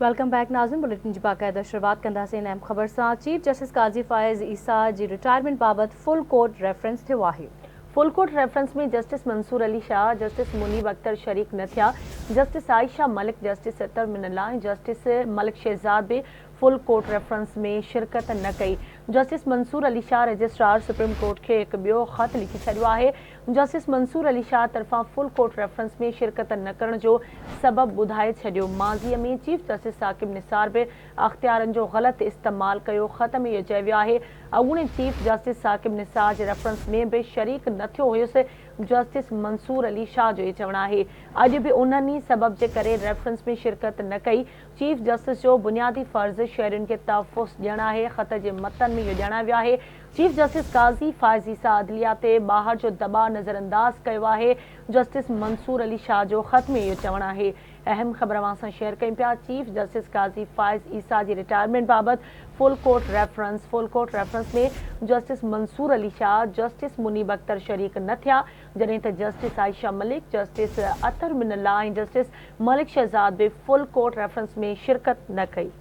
Welcome back नाज़िन। Bulletin जी बाक़ायदा शुरुआत कंदासीं अहम ख़बर सां। चीफ जस्टिस काज़ी फ़ाइज़ ईसा जी रिटायरमेंट बाबत फुल कोर्ट रेफरेंस थियो आहे। फुल कोर्ट रेफरेंस में जस्टिस मंसूर अली शाह, जस्टिस मुनीब अख्तर शरीक न थिया। जस्टिस आयशा मलिक, जस्टिस अतर मिनल्ला ऐं जस्टिस मलिक शहज़ाद बि फुल कोर्ट रेफरेंस में शिरकत न कई। Justice Mansoor Ali Shah registrar supreme court खे हिकु ॿियो ख़त लिखी छॾियो आहे। जस्टिस मंसूर अली शाह तरफ़ां फुल कोर्ट रेफरेंस में शिरकत न करण जो सबबु ॿुधाए छॾियो। माज़ीअ में चीफ जस्टिस साकिब निसार बि अख़्तियारनि जो ग़लति इस्तेमालु कयो। ख़त में इहो चयो वियो आहे, अॻूणे चीफ जस्टिस साकिब निसार जे रेफरेंस में बि शरीक न थियो हुयुसि। जस्टिस मंसूर अली शाह जो इहो चवणु आहे, अॼु बि उन्हनि ई सबब जे करे रेफरेंस में शिरकत न कई। चीफ जस्टिस जो बुनियादी फ़र्ज़ शहरियुनि खे तहफ़ुज़ ॾियणु आहे। ख़त जे मतन में इहो ॼाणायो वियो आहे, चीफ जस्टिस काज़ी फ़ाइज़ ईसा अदलिया ते ॿाहिरि जो दॿाउ नज़रअंदाज़ कयो आहे। जस्टिस मंसूर अली शाह जो ख़त में इहो चवणु आहे। अहम ख़बर अवां सां शेयर कयूं पिया। चीफ जस्टिस काज़ी फ़ाइज़ ईसा जी रिटायरमेंट बाबति फुल कोर्ट रेफरेंस में जस्टिस मंसूर अली शाह, जस्टिस मुनीब अख्तर शरीक न थिया, जॾहिं त जस्टिस आयशा मलिक, जस्टिस अतर मिनल्ला ऐं जस्टिस मलिक शहज़ाद बि फुल कोर्ट रेफरेंस में शिरकत न कई।